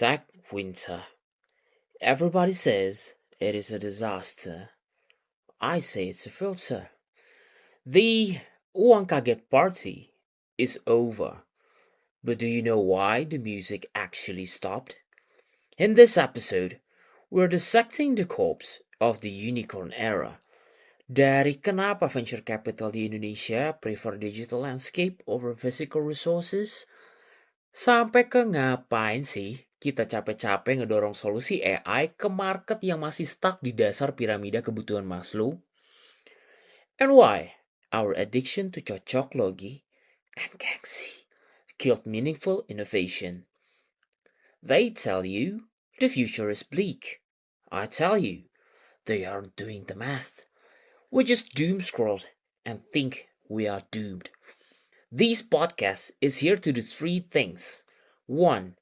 Tech winter. Everybody says it is a disaster. I say it's a filter. The Uang Kaget party is over. But do you know why the music actually stopped? In this episode, we're dissecting the corpse of the unicorn era. Dari kenapa venture capital di Indonesia prefer digital landscape over physical resources, sampai ke ngapain sih kita capek-capek ngedorong solusi AI ke market yang masih stuck di dasar piramida kebutuhan Maslow? And why our addiction to cocok logi and gengsi killed meaningful innovation. They tell you the future is bleak. I tell you, they aren't doing the math. We just doom scrolled and think we are doomed. This podcast is here to do three things. 1.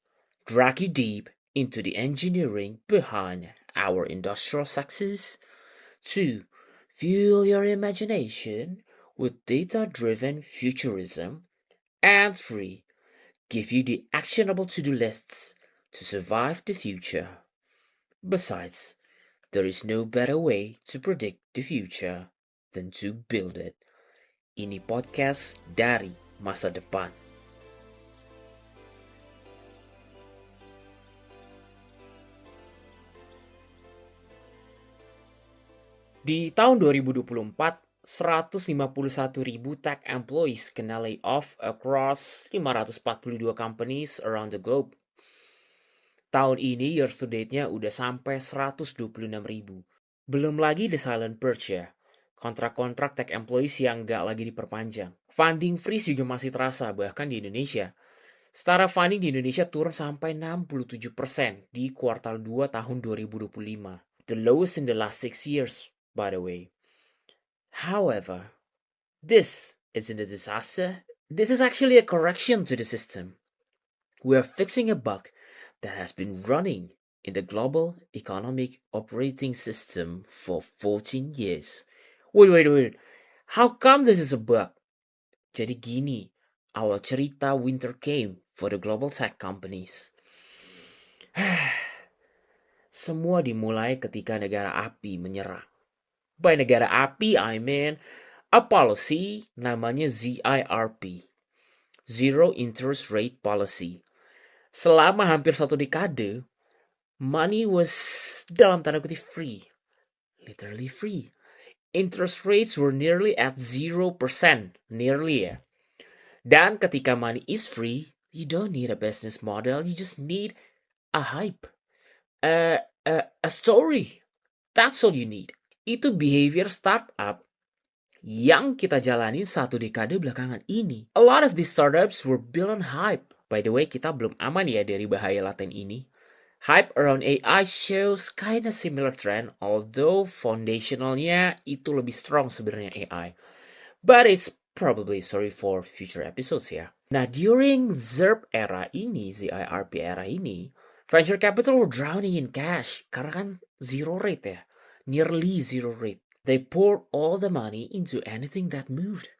Drag you deep into the engineering behind our industrial success. 2. Fuel your imagination with data-driven futurism. And 3. Give you the actionable to-do lists to survive the future. Besides, there is no better way to predict the future than to build it. Ini podcast dari masa depan. Di tahun 2024, 151.000 tech employees kena lay off across 542 companies around the globe. Tahun ini year to date-nya udah sampai 126.000. Belum lagi the silent purge ya. Kontrak-kontrak tech employees yang nggak lagi diperpanjang. Funding freeze juga masih terasa bahkan di Indonesia. Setara funding di Indonesia turun sampai 67% di kuartal 2 tahun 2025. The lowest in the last 6 years, by the way. However, this isn't a disaster. This is actually a correction to the system. We are fixing a bug that has been running in the global economic operating system for 14 years. Wait. How come this is a bug? Jadi gini, awal cerita winter came for the global tech companies. Semua dimulai ketika negara api menyerang. By negara api, I mean a policy namanya ZIRP. Zero Interest Rate Policy. Selama hampir 1 dekade, money was dalam tanda kutip free. Literally free. Interest rates were nearly at 0%. Nearly ya. Dan ketika money is free, you don't need a business model. You just need a hype. A story. That's all you need. Itu behavior startup yang kita jalanin 1 dekade belakangan ini. A lot of these startups were built on hype. By the way, kita belum aman ya dari bahaya laten ini. Hype around AI shows kinda similar trend, although foundationalnya itu lebih strong sebenarnya AI. But it's probably story for future episodes ya. Nah, during ZIRP era ini, ZIRP era ini, venture capital were drowning in cash karena kan zero rate ya. Nearly zero rate. They poured all the money into anything that moved.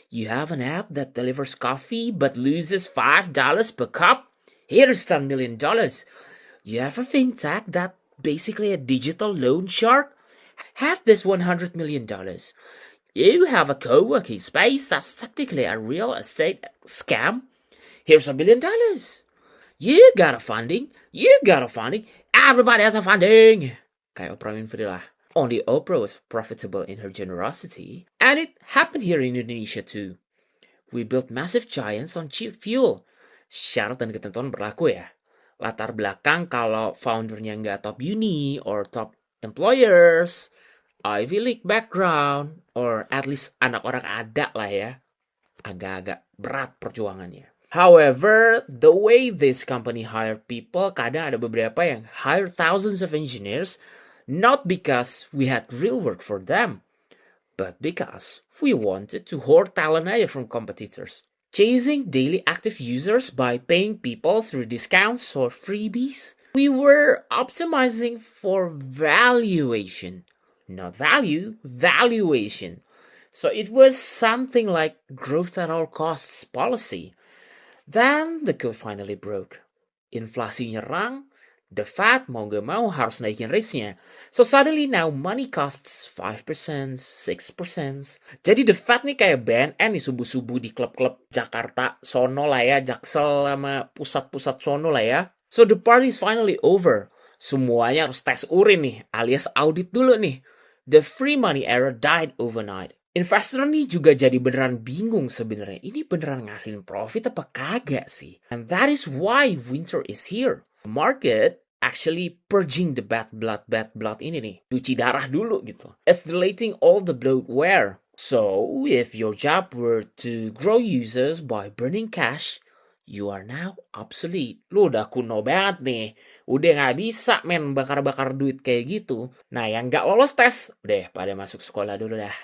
You have an app that delivers coffee but loses $5 per cup? Here's $10 million. You have a fintech that basically a digital loan shark? Have this $100 million. You have a co-working space that's technically a real estate scam? Here's $1 billion. You got a funding. Everybody has a funding. Kayak Oprah Winfrey lah. Only Oprah was profitable in her generosity. And it happened here in Indonesia too. We built massive giants on cheap fuel. Syarat dan ketentuan berlaku ya. Latar belakang kalau foundernya nggak top uni or top employers, Ivy League background, or at least anak orang ada lah ya. Agak-agak berat perjuangannya. However, the way this company hire people, kadang ada beberapa yang hire thousands of engineers, not because we had real work for them, but because we wanted to hoard talent aja from competitors. Chasing daily active users by paying people through discounts or freebies. We were optimizing for valuation. Not value, valuation. So it was something like growth at all costs policy. Then the code finally broke. inflasi nyerang, the Fed mau gak mau harus naikin rates-nya. So suddenly now money costs 5%, 6%. Jadi the Fed nih kayak BNN nih subuh-subuh di klub-klub Jakarta, sono lah ya, Jaksel sama pusat-pusat sono lah ya. So the party is finally over. Semuanya harus tes urin nih, alias audit dulu nih. The free money era died overnight. Investor nih juga jadi beneran bingung sebenarnya. Ini beneran ngasihin profit apa kagak sih? And that is why winter is here. The market actually purging the bad blood ini nih. Cuci darah dulu gitu. Escalating all the bloatware. So, if your job were to grow users by burning cash, you are now obsolete. Lu udah kuno banget nih. Udah gak bisa men bakar-bakar duit kayak gitu. Nah yang gak lolos tes, udah pada masuk sekolah dulu dah.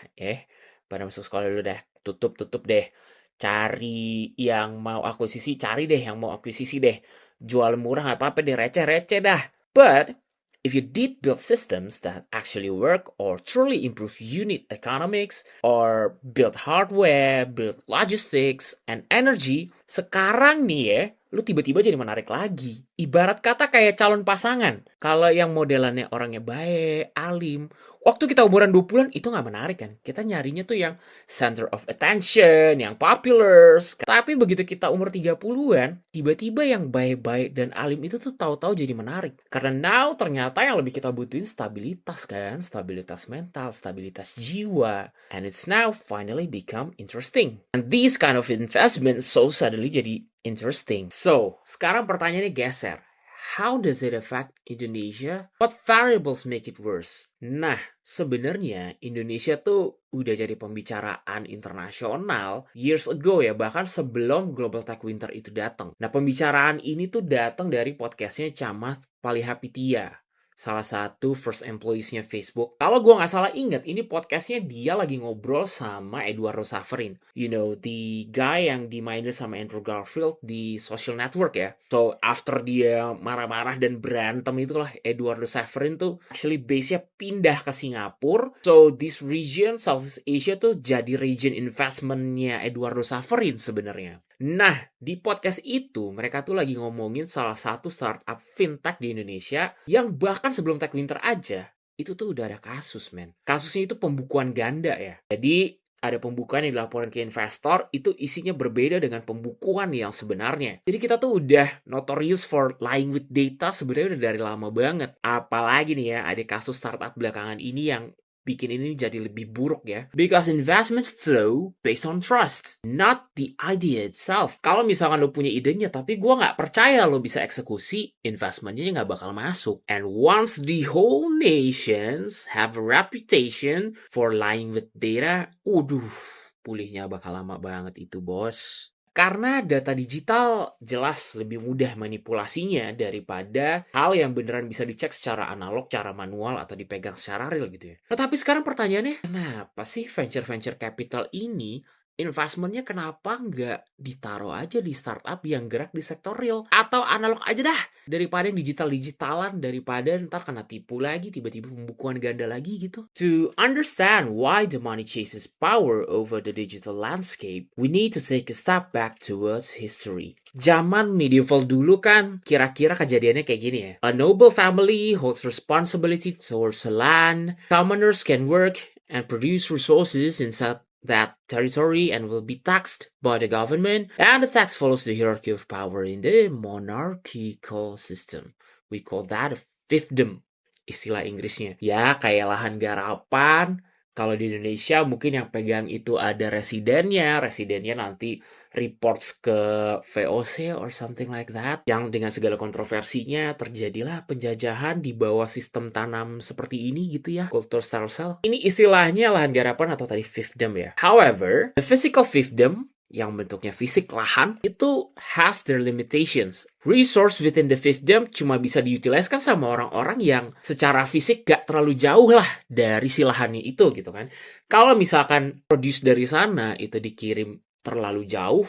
Pada masuk sekolah dulu dah. Tutup deh. Cari yang mau akuisisi, cari deh yang mau akuisisi deh. Jual murah gak apa-apa deh, receh-receh dah. But if you did build systems that actually work or truly improve unit economics or build hardware, build logistics and energy, sekarang nih ya, lu tiba-tiba jadi menarik lagi. Ibarat kata kayak calon pasangan. Kalau yang modelannya orangnya baik, alim, waktu kita umuran 20-an itu nggak menarik kan. Kita nyarinya tuh yang center of attention, yang popular. Tapi begitu kita umur 30-an, tiba-tiba yang baik-baik dan alim itu tuh tahu-tahu jadi menarik. Karena now ternyata yang lebih kita butuhin stabilitas kan. Stabilitas mental, stabilitas jiwa. And it's now finally become interesting. And these kind of investments so suddenly jadi interesting. So, sekarang pertanyaannya geser. How does it affect Indonesia? What variables make it worse? Nah, sebenarnya Indonesia tuh udah jadi pembicaraan internasional years ago ya, bahkan sebelum Global Tech Winter itu datang. Nah, pembicaraan ini tuh datang dari podcastnya Chamath Palihapitiya, salah satu first employees-nya Facebook. Kalau gue nggak salah ingat, ini podcastnya dia lagi ngobrol sama Eduardo Saverin. You know, the guy yang dimainin sama Andrew Garfield di Social Network ya. So, after dia marah-marah dan berantem itulah, Eduardo Saverin tuh actually base-nya pindah ke Singapura. So, this region, Southeast Asia tuh jadi region investment-nya Eduardo Saverin sebenarnya. Nah, di podcast itu mereka tuh lagi ngomongin salah satu startup fintech di Indonesia yang bahkan sebelum Tech Winter aja, itu tuh udah ada kasus, men. Kasusnya itu pembukuan ganda ya. Jadi, ada pembukuan yang dilaporkan ke investor, itu isinya berbeda dengan pembukuan yang sebenarnya. Jadi kita tuh udah notorious for lying with data sebenarnya udah dari lama banget. Apalagi nih ya, ada kasus startup belakangan ini yang bikin ini jadi lebih buruk ya. Because investment flow based on trust, not the idea itself. Kalau misalkan lo punya idenya, tapi gue nggak percaya lo bisa eksekusi, investmentnya nggak bakal masuk. And once the whole nations have a reputation for lying with data, pulihnya bakal lama banget itu, bos. Karena data digital jelas lebih mudah manipulasinya daripada hal yang beneran bisa dicek secara analog, secara manual, atau dipegang secara real gitu ya. Tetapi sekarang pertanyaannya, kenapa sih venture-venture capital ini investmentnya kenapa nggak ditaruh aja di startup yang gerak di sektor real? Atau analog aja dah, daripada yang digital-digitalan, daripada ntar kena tipu lagi, tiba-tiba pembukuan ganda lagi gitu. To understand why the money chases power over the digital landscape, we need to take a step back towards history. Zaman medieval dulu kan, kira-kira kejadiannya kayak gini ya. A noble family holds responsibility towards the land. Commoners can work and produce resources inside that territory and will be taxed by the government, and the tax follows the hierarchy of power in the monarchical system. We call that a fiefdom, istilah Inggrisnya. Ya, kayak lahan garapan. Kalau di Indonesia mungkin yang pegang itu ada residennya nanti reports ke VOC or something like that. Yang dengan segala kontroversinya terjadilah penjajahan di bawah sistem tanam seperti ini gitu ya, culture style cell. Ini istilahnya lahan garapan atau tadi fiefdom ya. However, the physical fiefdom yang bentuknya fisik lahan itu has their limitations. Resource within the fiefdom cuma bisa diutilize kan sama orang-orang yang secara fisik gak terlalu jauh lah dari si lahannya itu gitu kan. Kalau misalkan produce dari sana itu dikirim terlalu jauh,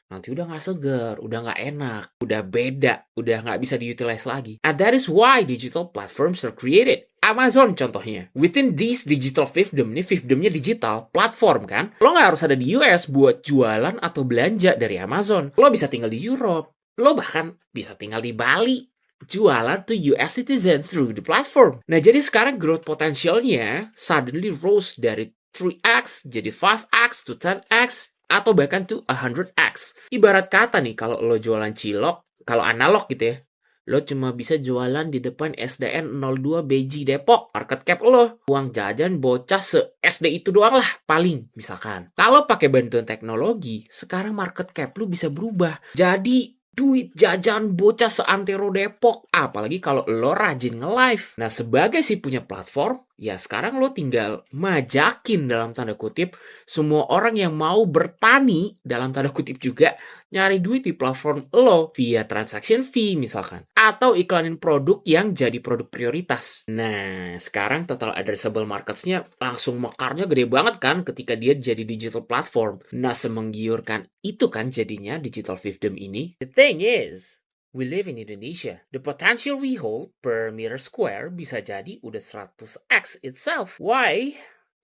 nanti udah gak segar, udah gak enak, udah beda, udah gak bisa diutilize lagi. And that is why digital platforms are created. Amazon contohnya. Within this digital fiefdom, nih fiefdomnya digital, platform kan. Lo gak harus ada di US buat jualan atau belanja dari Amazon. Lo bisa tinggal di Europe, Lo bahkan bisa tinggal di Bali, jualan to US citizens through the platform. Nah, jadi sekarang growth potentialnya suddenly rose dari 3x jadi 5x to 10x atau bahkan to 100x. Ibarat kata nih, kalau lo jualan cilok, kalau analog gitu ya, lo cuma bisa jualan di depan SDN 02 BJ Depok. Market cap lo, uang jajan bocah se-SD itu doang lah paling misalkan. Kalau pakai bantuan teknologi, sekarang market cap lo bisa berubah. Jadi duit jajan bocah seantero Depok. Apalagi kalau lo rajin nge-live. Nah, sebagai si punya platform, ya sekarang lo tinggal majakin dalam tanda kutip semua orang yang mau bertani dalam tanda kutip juga nyari duit di platform lo via transaction fee misalkan. Atau iklanin produk yang jadi produk prioritas. Nah, sekarang total addressable markets-nya langsung mekarnya gede banget kan ketika dia jadi digital platform. Nah, semenggiurkan itu kan jadinya digital fiefdom ini. The thing is, we live in Indonesia. The potential we hold per meter square bisa jadi udah 100x itself. Why?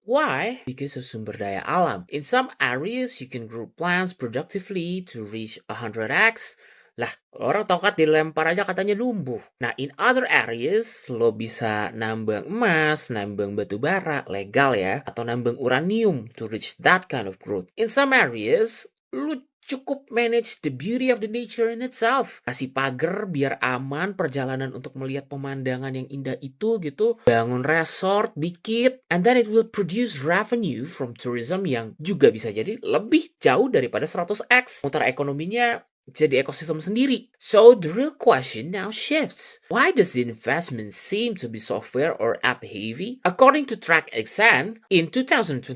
Why? Because of sumber daya alam. In some areas, you can grow plants productively to reach 100x. Lah, orang tongkat dilempar aja katanya numbuh. Nah, in other areas, lo bisa nambang emas, nambang batu bara, legal ya, atau nambang uranium to reach that kind of growth. In some areas, lo cukup manage the beauty of the nature in itself. Kasih pagar biar aman perjalanan untuk melihat pemandangan yang indah itu gitu. Bangun resort dikit. And then it will produce revenue from tourism yang juga bisa jadi lebih jauh daripada 100x. Mutar ekonominya jadi ekosistem sendiri. So the real question now shifts. Why does the investment seem to be software or app heavy? According to TrackXN, in 2024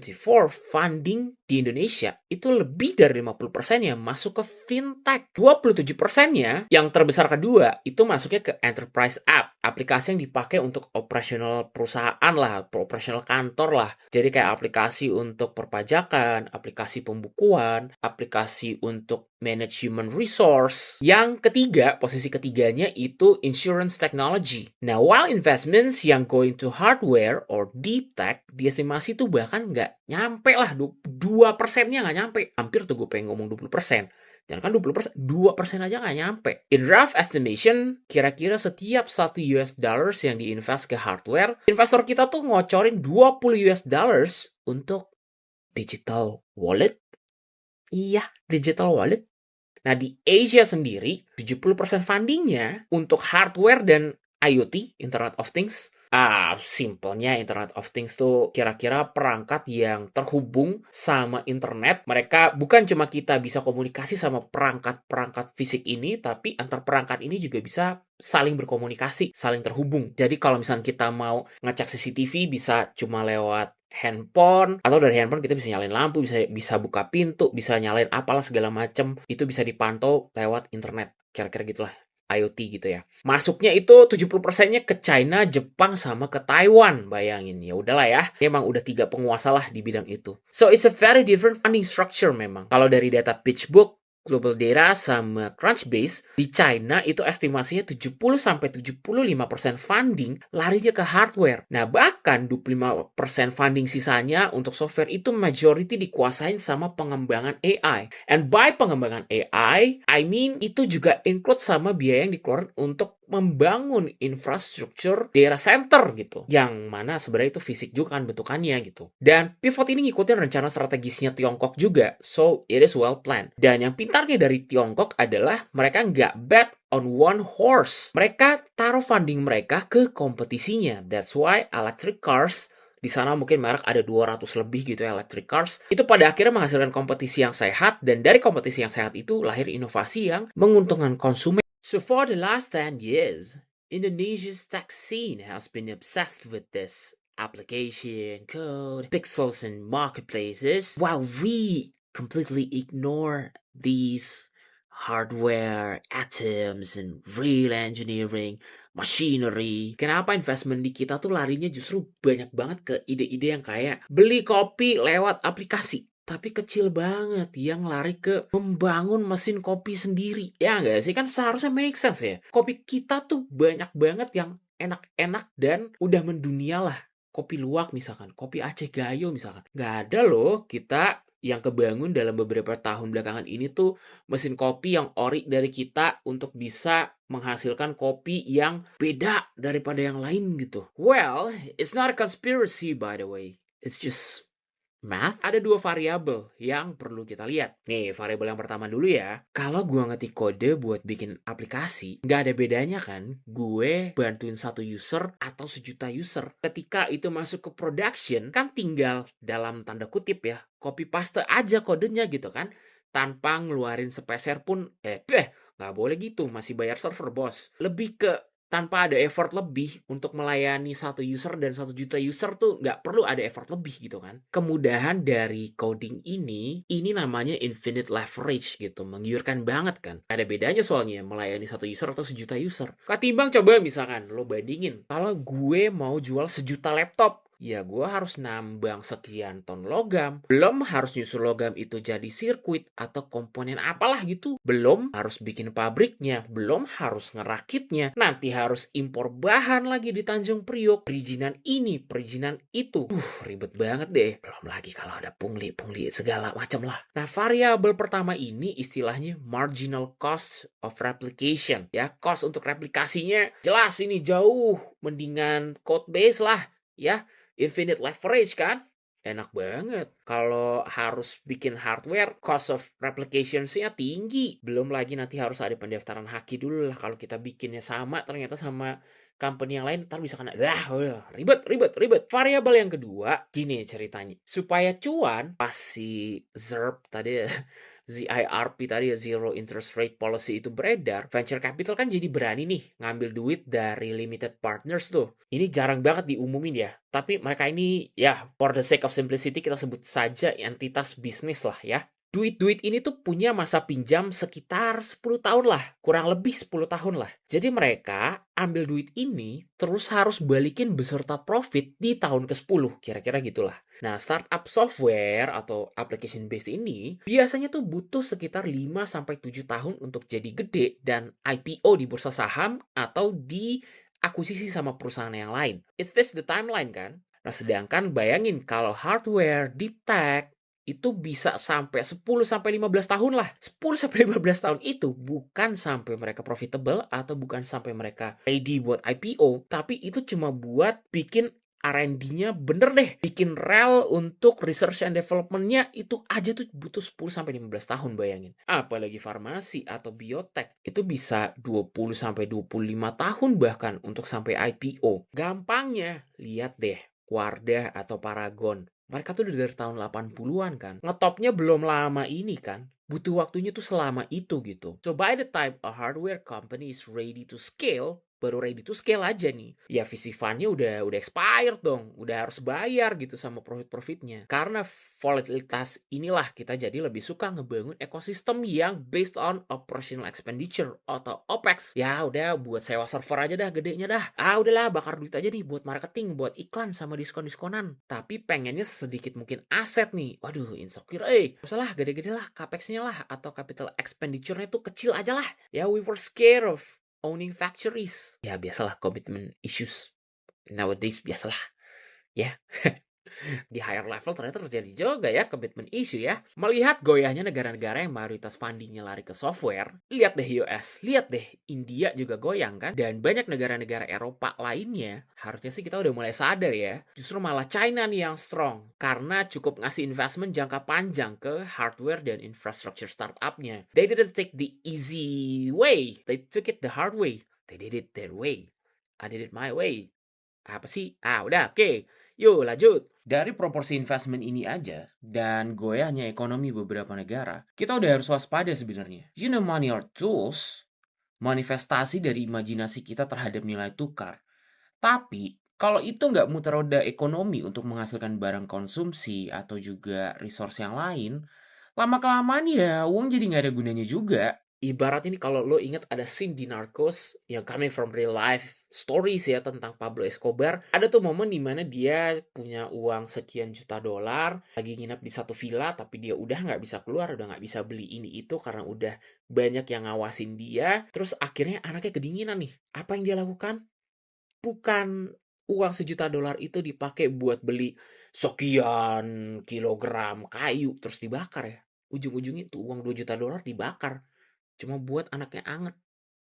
funding di Indonesia itu lebih dari 50% yang masuk ke fintech. 27%-nya yang terbesar kedua itu masuknya ke enterprise app, aplikasi yang dipakai untuk operasional perusahaan lah, operasional kantor lah. Jadi kayak aplikasi untuk perpajakan, aplikasi pembukuan, aplikasi untuk manage human resource. Yang ketiga, posisi ketiganya itu insurance technology. Nah, while investments yang going to hardware or deep tech, diestimasi tuh bahkan nggak nyampe lah, 2%-nya nggak nyampe. Hampir tuh gue pengen ngomong 20%. Jangan kan 20%, 2% aja nggak nyampe. In rough estimation, kira-kira setiap $1 yang diinvest ke hardware, investor kita tuh ngocorin $20 untuk digital wallet. Iya, digital wallet. Nah, di Asia sendiri, 70% fundingnya untuk hardware dan IoT, Internet of Things. Simpelnya Internet of Things tuh kira-kira perangkat yang terhubung sama internet. Mereka bukan cuma kita bisa komunikasi sama perangkat-perangkat fisik ini, tapi antar perangkat ini juga bisa saling berkomunikasi, saling terhubung. Jadi kalau misalnya kita mau ngecek CCTV bisa cuma lewat handphone, atau dari handphone kita bisa nyalain lampu, bisa buka pintu, bisa nyalain apalah segala macem. Itu bisa dipantau lewat internet. Kira-kira gitulah. IoT gitu ya. Masuknya itu 70%-nya ke China, Jepang, sama ke Taiwan. Bayangin, ya udahlah ya. Memang udah 3 penguasa lah di bidang itu. So, it's a very different funding structure memang. Kalau dari data PitchBook, Global Data sama Crunchbase, di China itu estimasinya 70-75% funding larinya ke hardware. Nah, bahkan 25% funding sisanya untuk software itu majority dikuasain sama pengembangan AI. And by pengembangan AI, I mean itu juga include sama biaya yang dikeluarkan untuk membangun infrastruktur data center gitu. Yang mana sebenarnya itu fisik juga kan bentukannya gitu. Dan pivot ini ngikutin rencana strategisnya Tiongkok juga. So, it is well planned. Dan yang pintarnya dari Tiongkok adalah mereka nggak bet on one horse. Mereka taruh funding mereka ke kompetisinya. That's why electric cars di sana mungkin merek ada 200 lebih gitu ya, electric cars. Itu pada akhirnya menghasilkan kompetisi yang sehat, dan dari kompetisi yang sehat itu lahir inovasi yang menguntungkan konsumen. So for the last 10 years, Indonesia's tech scene has been obsessed with this application, code, pixels, and marketplaces, while we completely ignore these hardware, atoms, and real engineering, machinery. Kenapa investment di kita tuh larinya justru banyak banget ke ide-ide yang kayak beli kopi lewat aplikasi, tapi kecil banget yang lari ke membangun mesin kopi sendiri. Ya nggak sih? Kan seharusnya make sense ya. Kopi kita tuh banyak banget yang enak-enak dan udah mendunia lah. kopi luwak misalkan, kopi Aceh Gayo misalkan. Nggak ada loh kita yang kebangun dalam beberapa tahun belakangan ini tuh mesin kopi yang ori dari kita untuk bisa menghasilkan kopi yang beda daripada yang lain gitu. Well, it's not a conspiracy by the way. It's just math. Ada dua variabel yang perlu kita lihat. Nih, variabel yang pertama dulu ya. Kalau gue ngetik kode buat bikin aplikasi, nggak ada bedanya kan gue bantuin satu user atau sejuta user. Ketika itu masuk ke production, kan tinggal dalam tanda kutip ya, copy paste aja kodenya gitu kan. Tanpa ngeluarin sepeser pun, nggak boleh gitu, masih bayar server bos. Lebih ke tanpa ada effort lebih untuk melayani satu user dan 1 juta user tuh nggak perlu ada effort lebih gitu kan. Kemudahan dari coding ini namanya infinite leverage gitu. Menggiurkan banget kan. Ada bedanya soalnya melayani 1 user atau 1 juta user. Ketimbang coba misalkan lo bandingin. Kalau gue mau jual 1 juta laptop, ya gue harus nambang sekian ton logam. Belum harus nyusul logam itu jadi sirkuit atau komponen apalah gitu. Belum harus bikin pabriknya. Belum harus ngerakitnya. Nanti harus impor bahan lagi di Tanjung Priok. Perizinan ini, perizinan itu. Ribet banget deh. Belum lagi kalau ada pungli segala macam lah. Nah, variabel pertama ini istilahnya marginal cost of replication. Ya, cost untuk replikasinya jelas ini jauh mendingan code base lah. Ya, infinite leverage kan? Enak banget. Kalau harus bikin hardware, cost of replication-nya tinggi. Belum lagi nanti harus ada pendaftaran haki dulu lah. Kalau kita bikinnya sama, ternyata sama company yang lain, ntar bisa kena, ribet. Variabel yang kedua, gini ceritanya. Supaya cuan, pas si ZIRP tadi ZIRP tadi ya, Zero Interest Rate Policy itu beredar, venture capital kan jadi berani nih ngambil duit dari limited partners tuh. Ini jarang banget diumumin ya. Tapi mereka ini ya for the sake of simplicity kita sebut saja entitas bisnis lah ya. Duit-duit ini tuh punya masa pinjam sekitar 10 tahun lah. Kurang lebih 10 tahun lah. Jadi mereka ambil duit ini terus harus balikin beserta profit di tahun ke-10. Kira-kira gitulah. Nah, startup software atau application based ini biasanya tuh butuh sekitar 5-7 tahun untuk jadi gede dan IPO di bursa saham atau di akuisisi sama perusahaan yang lain. It fits the timeline kan? Nah, sedangkan bayangin kalau hardware, deep tech, itu bisa sampai 10-15 tahun lah. 10-15 tahun itu bukan sampai mereka profitable atau bukan sampai mereka ready buat IPO, tapi itu cuma buat bikin R&D-nya bener deh. Bikin rel untuk research and development-nya itu aja tuh butuh 10-15 tahun bayangin. Apalagi farmasi atau biotek. Itu bisa 20-25 tahun bahkan untuk sampai IPO. Gampangnya, lihat deh Wardah atau Paragon. Mereka tuh dari tahun 80-an kan. Ngetopnya belum lama ini kan. Butuh waktunya tuh selama itu gitu. So by the time a hardware company is ready to scale, baru ready to scale aja nih. Ya VC fund-nya udah expired dong. Udah harus bayar gitu sama profit-profitnya. Karena volatilitas inilah kita jadi lebih suka ngebangun ekosistem yang based on operational expenditure atau OPEX. Ya udah buat sewa server aja dah gedenya dah. Udahlah bakar duit aja nih buat marketing, buat iklan sama diskon-diskonan. Tapi pengennya sedikit mungkin aset nih. Waduh insecure Masalah gede-gede lah capex-nya lah atau capital expenditure-nya tuh kecil aja lah. Ya we were scared of owning factories. Ya biasalah commitment issues. Nowadays biasalah. Ya. Di higher level ternyata terjadi juga ya commitment issue ya. Melihat goyahnya negara-negara yang mayoritas fundingnya lari ke software, lihat deh US, lihat deh India juga goyang kan, dan banyak negara-negara Eropa lainnya, harusnya sih kita udah mulai sadar ya, justru malah China nih yang strong, karena cukup ngasih investment jangka panjang ke hardware dan infrastructure startupnya. They didn't take the easy way, they took it the hard way. They did it their way. I did it my way. Apa sih? Udah, oke. Yuk lanjut. Dari proporsi investment ini aja dan goyahnya ekonomi beberapa negara, kita udah harus waspada sebenarnya. You know money are tools, manifestasi dari imajinasi kita terhadap nilai tukar. Tapi kalau itu nggak muter roda ekonomi untuk menghasilkan barang konsumsi atau juga resource yang lain, lama-kelamaan ya uang jadi nggak ada gunanya juga. Ibarat ini kalau lo ingat ada scene di Narcos yang coming from real life stories ya tentang Pablo Escobar. Ada tuh momen dimana dia punya uang sekian juta dolar, lagi nginep di satu villa tapi dia udah nggak bisa keluar, udah nggak bisa beli ini itu karena udah banyak yang ngawasin dia. Terus akhirnya anaknya kedinginan nih. Apa yang dia lakukan? Bukan uang $1 juta itu dipakai buat beli sekian kilogram kayu terus dibakar ya. Ujung-ujungnya tuh uang $2 juta dibakar cuma buat anaknya anget.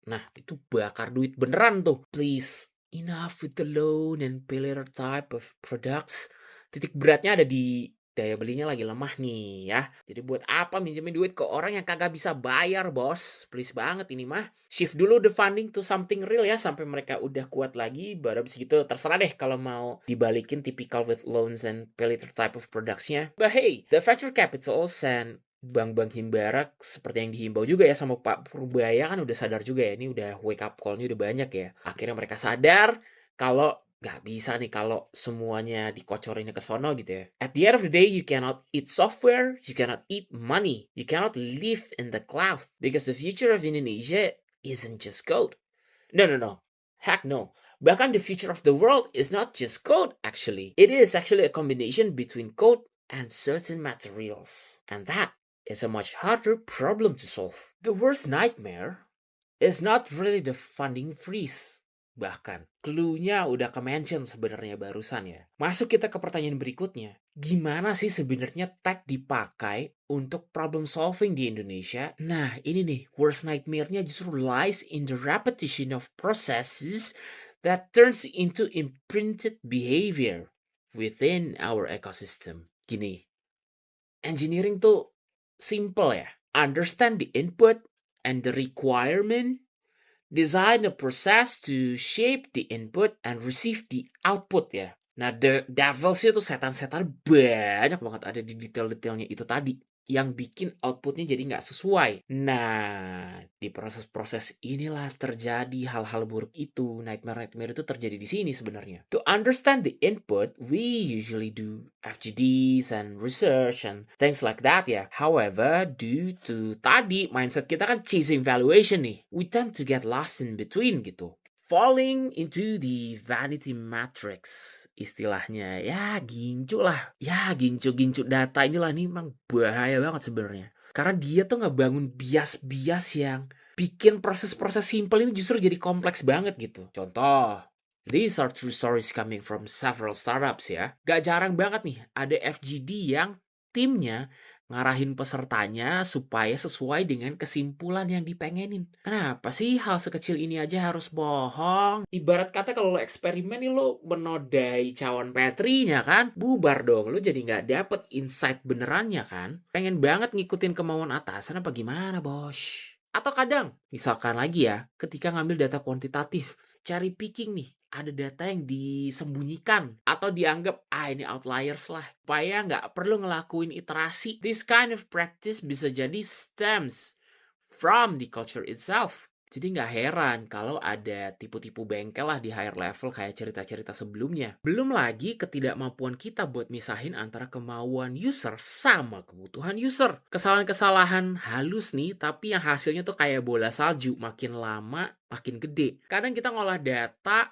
Nah, itu bakar duit beneran tuh. Please, enough with the loan and pay later type of products. Titik beratnya ada di daya belinya lagi lemah nih ya. Jadi buat apa minjemin duit ke orang yang kagak bisa bayar, bos? Please banget ini mah. Shift dulu the funding to something real ya sampai mereka udah kuat lagi. Baru abis gitu terserah deh kalau mau dibalikin typical with loans and pay later type of products-nya. But hey, the venture capitals and bank-bank Himbara seperti yang dihimbau juga ya sama Pak Purbaya kan udah sadar juga ya, ini udah wake up call-nya udah banyak ya. Akhirnya mereka sadar kalau nggak bisa nih kalau semuanya dikocorinnya ke sono gitu ya. At the end of the day, you cannot eat software, you cannot eat money, you cannot live in the cloud because the future of Indonesia isn't just code. No, no, no. Heck no. Bahkan the future of the world is not just code actually. It is actually a combination between code and certain materials. And that is a much harder problem to solve. The worst nightmare is not really the funding freeze. Bahkan, clue-nya udah ke-mention sebenarnya barusan ya. Masuk kita ke pertanyaan berikutnya. Gimana sih sebenarnya tech dipakai untuk problem solving di Indonesia? Nah, ini nih, worst nightmare-nya justru lies in the repetition of processes that turns into imprinted behavior within our ecosystem. Gini, engineering tuh simple ya. Understand the input and the requirement, design a process to shape the input and receive the output ya. Nah, the devils itu setan-setan banyak banget ada di detail-detailnya itu tadi yang bikin outputnya jadi nggak sesuai. Nah, di proses-proses inilah terjadi hal-hal buruk itu. Nightmare-nightmare itu terjadi di sini sebenarnya. To understand the input, we usually do FGDs and research and things like that ya. However, due to tadi mindset kita kan chasing valuation nih, we tend to get lost in between gitu. Falling into the vanity matrix istilahnya ya gincu lah ya gincu data inilah nih emang bahaya banget sebenarnya karena dia tuh ngebangun bias-bias yang bikin proses-proses simple ini justru jadi kompleks banget gitu. Contoh, these are true stories coming from several startups ya. Gak jarang banget nih ada FGD yang timnya ngarahin pesertanya supaya sesuai dengan kesimpulan yang dipengenin. Kenapa sih hal sekecil ini aja harus bohong? Ibarat kata kalau lo eksperimen nih lo menodai cawan Petrinya kan? Bubar dong, lo jadi nggak dapet insight benerannya kan? Pengen banget ngikutin kemauan atasan apa gimana bos? Atau kadang, misalkan lagi ya, ketika ngambil data kuantitatif, cari picking nih, ada data yang disembunyikan atau dianggap ini outliers lah supaya nggak perlu ngelakuin iterasi. This kind of practice bisa jadi stems from the culture itself. Jadi nggak heran kalau ada tipu-tipu bengkel lah di higher level kayak cerita-cerita sebelumnya. Belum lagi ketidakmampuan kita buat misahin antara kemauan user sama kebutuhan user. Kesalahan-kesalahan halus nih, tapi yang hasilnya tuh kayak bola salju. Makin lama, makin gede. Kadang kita ngolah data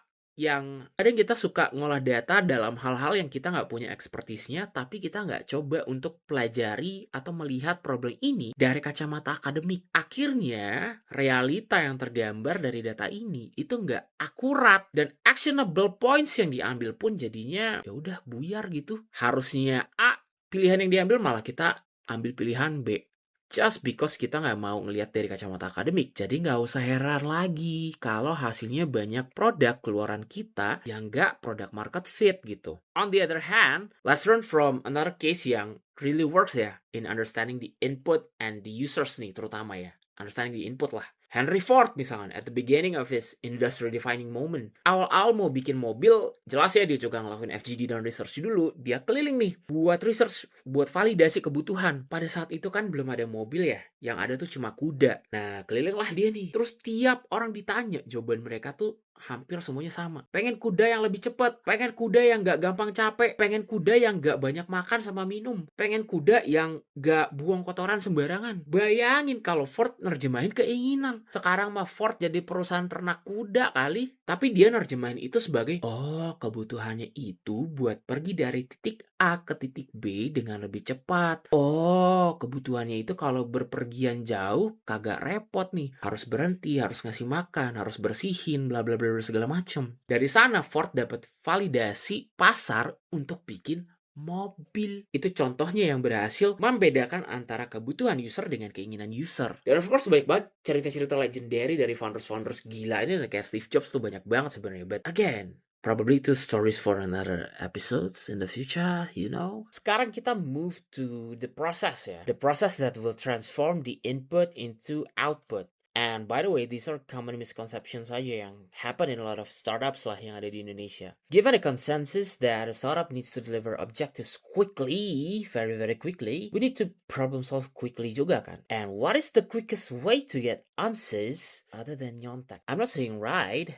kadang kita suka ngolah data dalam hal-hal yang kita nggak punya ekspertisnya, tapi kita nggak coba untuk pelajari atau melihat problem ini dari kacamata akademik. Akhirnya, realita yang tergambar dari data ini itu nggak akurat dan actionable points yang diambil pun jadinya ya udah buyar gitu. Harusnya A, pilihan yang diambil malah kita ambil pilihan B. Just because kita nggak mau ngelihat dari kacamata akademik. Jadi nggak usah heran lagi kalau hasilnya banyak produk keluaran kita yang nggak product market fit gitu. On the other hand, let's learn from another case yang really works ya in understanding the input and the users nih terutama ya. Understanding the input lah. Henry Ford misalkan, at the beginning of his industry defining moment. Awal-awal mau bikin mobil, jelas ya dia juga ngelakuin FGD dan research dulu. Dia keliling nih, buat research, buat validasi kebutuhan. Pada saat itu kan belum ada mobil ya, yang ada tuh cuma kuda. Nah, kelilinglah dia nih. Terus tiap orang ditanya, jawaban mereka tuh hampir semuanya sama. Pengen kuda yang lebih cepat, pengen kuda yang gak gampang capek, pengen kuda yang gak banyak makan sama minum, pengen kuda yang gak buang kotoran sembarangan. Bayangin kalau Ford nerjemahin keinginan. orang sekarang mah Ford jadi perusahaan ternak kuda kali. Tapi dia nerjemahin itu sebagai, oh kebutuhannya itu buat pergi dari titik A ke titik B dengan lebih cepat. Oh kebutuhannya itu kalau berpergian jauh kagak repot nih. Harus berhenti, harus ngasih makan, harus bersihin, bla bla bla bla, segala macem. Dari sana Ford dapat validasi pasar untuk bikin mobil. Itu contohnya yang berhasil membedakan antara kebutuhan user dengan keinginan user. Dan of course banyak banget cerita-cerita legendary dari founders-founders gila ini, kayak Steve Jobs tuh banyak banget sebenarnya. But again, probably two stories for another episodes in the future, you know. Sekarang kita move to the process ya. The process that will transform the input into output. And by the way, these are common misconceptions aja yang happen in a lot of startups lah yang ada di Indonesia. Given a consensus that a startup needs to deliver objectives quickly, very very quickly, we need to problem solve quickly juga kan. And what is the quickest way to get answers other than nyontek? I'm not saying right,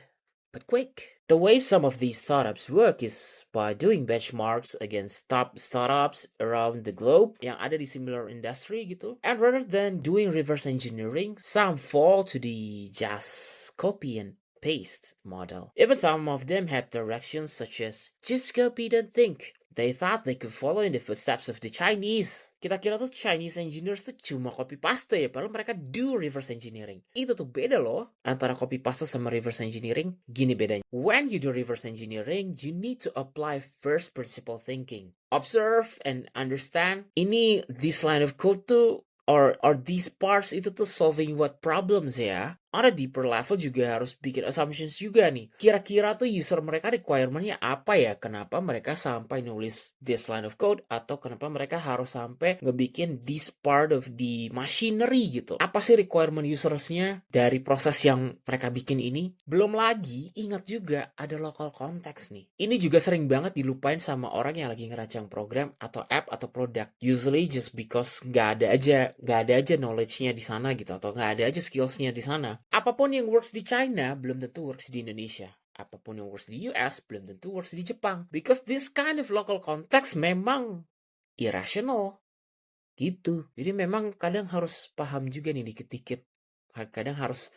but quick. The way some of these startups work is by doing benchmarks against top startups around the globe yang ada di similar industry gitu. And rather than doing reverse engineering, some fall to the just copy and paste model. Even some of them had directions such as just copy, don't think. They thought they could follow in the footsteps of the Chinese. Kita kira tuh Chinese engineers tuh cuma copy paste ya, padahal mereka do reverse engineering. Itu tuh beda loh antara copy paste sama reverse engineering. Gini bedanya. When you do reverse engineering, you need to apply first principle thinking. Observe and understand. This line of code tuh or these parts itu tuh solving what problems ya. On a deeper level juga harus bikin assumptions juga nih. Kira-kira tuh user mereka requirement-nya apa ya? Kenapa mereka sampai nulis this line of code? Atau kenapa mereka harus sampai ngebikin this part of the machinery gitu? Apa sih requirement usersnya dari proses yang mereka bikin ini? Belum lagi, ingat juga ada local context nih. Ini juga sering banget dilupain sama orang yang lagi ngerancang program atau app atau produk. Usually just because nggak ada aja knowledge-nya di sana gitu. Atau nggak ada aja skills-nya di sana. Apapun yang works di China belum tentu works di Indonesia. Apapun yang works di US belum tentu works di Jepang. Because this kind of local context memang irrational. Gitu. Jadi memang kadang harus paham juga nih dikit-dikit. Kadang harus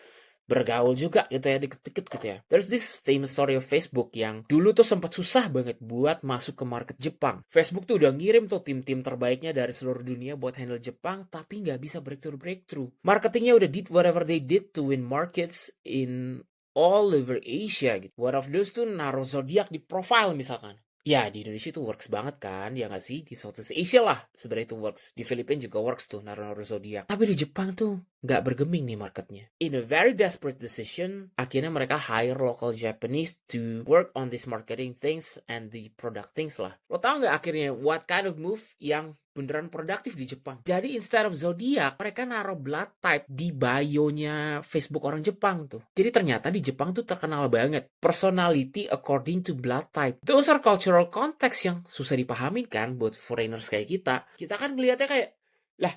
bergaul juga gitu ya, dikit-dikit gitu ya. There's this famous story of Facebook yang dulu tuh sempat susah banget buat masuk ke market Jepang. Facebook tuh udah ngirim tuh tim-tim terbaiknya dari seluruh dunia buat handle Jepang, tapi nggak bisa breakthrough. Marketingnya udah did whatever they did to win markets in all over Asia gitu. One of those tuh naruh zodiak di profile misalkan. Ya, di Indonesia itu works banget kan, ya nggak sih? Di Southeast Asia lah sebenarnya itu works. Di Filipina juga works tuh, naruh-naruh zodiak. Tapi di Jepang tuh nggak bergeming nih marketnya. In a very desperate decision, akhirnya mereka hire local Japanese to work on this marketing things and the product things lah. Lo tau nggak akhirnya what kind of move yang beneran produktif di Jepang? Jadi instead of zodiak, mereka naruh blood type di bio-nya Facebook orang Jepang tuh. Jadi ternyata di Jepang tuh terkenal banget personality according to blood type. Those are cultural context yang susah dipahamin kan buat foreigners kayak kita. Kita kan ngeliatnya kayak, lah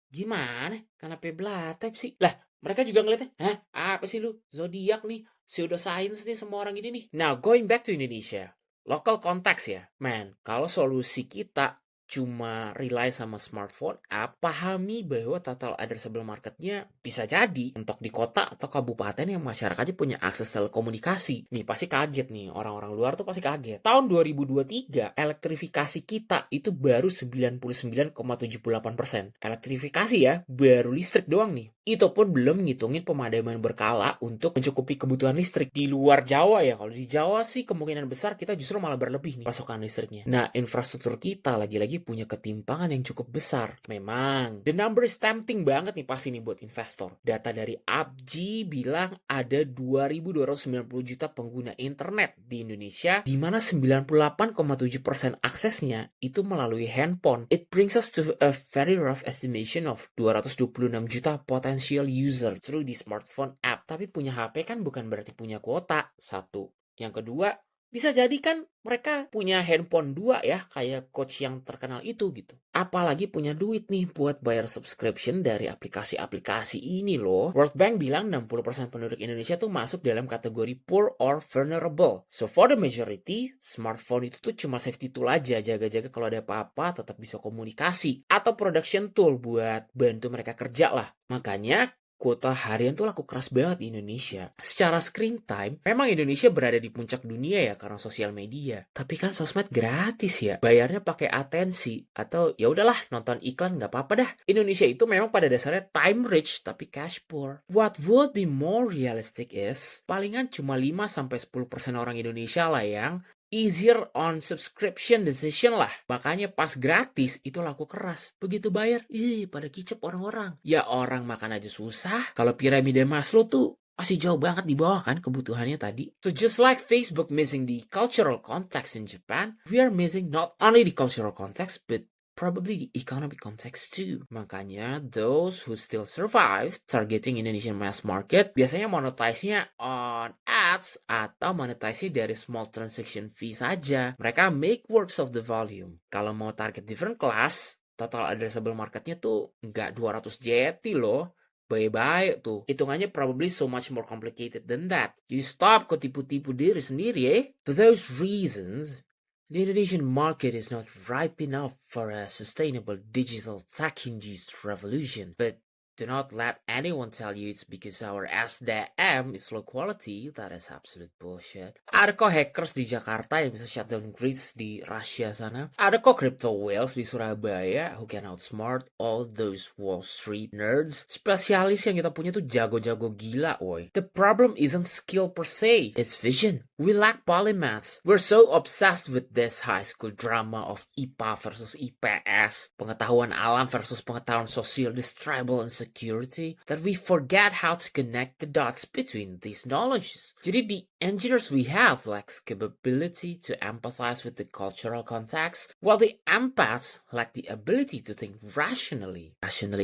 gimana? Kenapa blood type sih? Lah mereka juga ngeliatnya, hah? Apa sih lu? Zodiak nih, pseudoscience nih semua orang ini nih. Now going back to Indonesia, local context ya. Man, kalau solusi kita cuma rely sama smartphone app, pahami bahwa total addressable marketnya bisa jadi untuk di kota atau kabupaten yang masyarakatnya punya akses telekomunikasi. Nih pasti kaget nih, orang-orang luar tuh pasti kaget. Tahun 2023, elektrifikasi kita itu baru 99,78%. Elektrifikasi ya, baru listrik doang nih. Itu pun belum ngitungin pemadaman berkala untuk mencukupi kebutuhan listrik. Di luar Jawa ya, kalau di Jawa sih kemungkinan besar kita justru malah berlebih nih pasokan listriknya. Nah, infrastruktur kita lagi-lagi punya ketimpangan yang cukup besar. Memang, the number is tempting banget nih pasti nih buat investor. Data dari APJI bilang ada 2.290 juta pengguna internet di Indonesia, di mana 98,7% aksesnya itu melalui handphone. It brings us to a very rough estimation of 226 juta potential user through the smartphone app. Tapi punya HP kan bukan berarti punya kuota. Satu. Yang kedua, bisa jadi kan mereka punya handphone 2 ya, kayak coach yang terkenal itu gitu. Apalagi punya duit nih buat bayar subscription dari aplikasi-aplikasi ini loh. World Bank bilang 60% penduduk Indonesia tuh masuk dalam kategori poor or vulnerable. So for the majority, smartphone itu tuh cuma safety tool aja, jaga-jaga kalau ada apa-apa tetap bisa komunikasi. Atau production tool buat bantu mereka kerja lah. Makanya kuota harian tuh laku keras banget di Indonesia. Secara screen time, memang Indonesia berada di puncak dunia ya karena sosial media. Tapi kan sosmed gratis ya. Bayarnya pakai atensi atau ya udahlah nonton iklan nggak apa-apa dah. Indonesia itu memang pada dasarnya time rich tapi cash poor. What would be more realistic is palingan cuma 5-10% orang Indonesia lah yang easier on subscription decision lah. Makanya pas gratis itu laku keras. Begitu bayar, pada kicep orang-orang. Ya orang makan aja susah. Kalau piramida Maslow tuh masih jauh banget di bawah kan kebutuhannya tadi. So just like Facebook missing the cultural context in Japan, we are missing not only the cultural context but probably the economic context too. Makanya those who still survive targeting Indonesian mass market biasanya monetize-nya on ads atau monetize-nya dari small transaction fee saja. Mereka make works of the volume. Kalau mau target different class, total addressable marketnya tuh nggak 200 JT loh. Baik-baik tuh. Hitungannya probably so much more complicated than that. You stop kok tipu-tipu diri sendiri ya. For those reasons, the Indonesian market is not ripe enough for a sustainable digital tech-induced revolution. But do not let anyone tell you it's because our SDM is low quality. That is absolute bullshit. Ada kok hackers di Jakarta yang bisa shutdown grids di Russia sana. Ada kok crypto whales di Surabaya who can outsmart all those Wall Street nerds. Spesialis yang kita punya tuh jago-jago gila, woy. The problem isn't skill per se, it's vision. We lack polymaths. We're so obsessed with this high school drama of IPA versus IPS, pengetahuan alam versus pengetahuan sosial, this tribal insecurity, that we forget how to connect the dots between these knowledges. Jadi the engineers we have lacks capability to empathize with the cultural context, while the empaths lack the ability to think rationally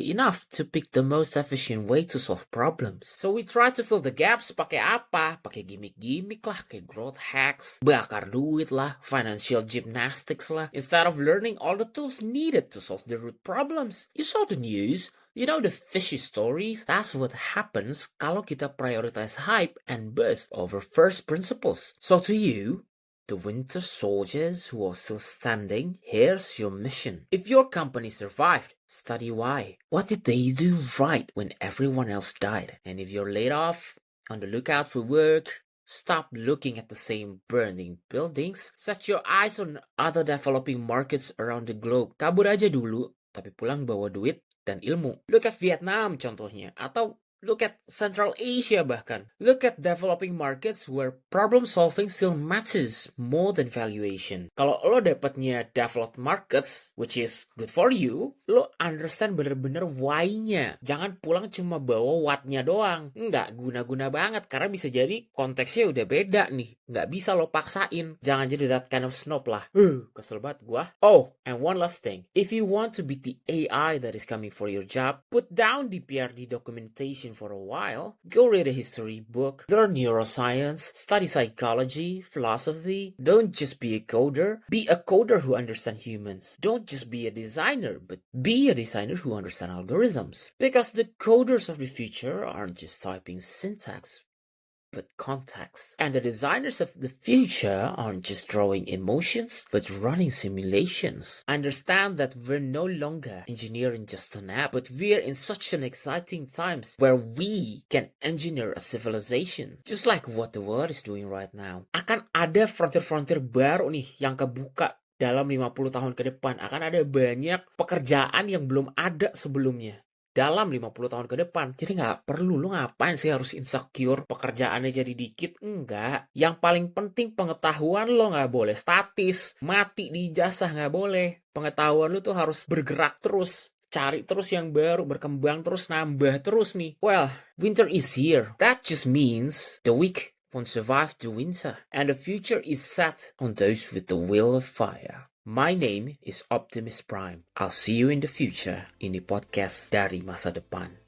enough to pick the most efficient way to solve problems. So we try to fill the gaps pakai apa? Pakai gimmick-gimmick lah, kayak growth hacks, bakar duit lah, financial gymnastics lah, instead of learning all the tools needed to solve the root problems. You saw the news. You know the fishy stories? That's what happens kalau kita prioritize hype and buzz over first principles. So to you, the winter soldiers who are still standing, here's your mission. If your company survived, study why. What did they do right when everyone else died? And if you're laid off, on the lookout for work, stop looking at the same burning buildings. Set your eyes on other developing markets around the globe. Kabur aja dulu, tapi pulang bawa duit dan ilmu. Look at Vietnam contohnya, atau look at Central Asia bahkan. Look at developing markets where problem solving still matters more than valuation. Kalau lo dapatnya developed markets, which is good for you, lo understand bener-bener why-nya. Jangan pulang cuma bawa what-nya doang. Nggak guna-guna banget, karena bisa jadi konteksnya udah beda nih. Nggak bisa lo paksain. Jangan jadi that kind of snob lah. Kesel banget gua. Oh, and one last thing. If you want to beat the AI that is coming for your job, put down the PRD documentation for a while, go read a history book, learn neuroscience, study psychology, philosophy. Don't just be a coder. Be a coder who understands humans. Don't just be a designer, but be a designer who understands algorithms. Because the coders of the future aren't just typing syntax, but context. And the designers of the future aren't just drawing emotions, but running simulations. Understand that we're no longer engineering just an app, but we're in such an exciting times where we can engineer a civilization, just like what the world is doing right now. Akan ada frontier-frontier baru nih yang kebuka dalam 50 tahun ke depan. Akan ada banyak pekerjaan yang belum ada sebelumnya dalam 50 tahun ke depan. Jadi nggak perlu, lo ngapain sih harus insecure pekerjaannya jadi dikit? Enggak. Yang paling penting pengetahuan lo nggak boleh statis. Mati di ijazah nggak boleh. Pengetahuan lo tuh harus bergerak terus. Cari terus yang baru, berkembang terus, nambah terus nih. Well, winter is here. That just means the weak won't survive the winter. And the future is set on those with the will of fire. My name is Optimus Prime. I'll see you in the future in the podcast dari masa depan.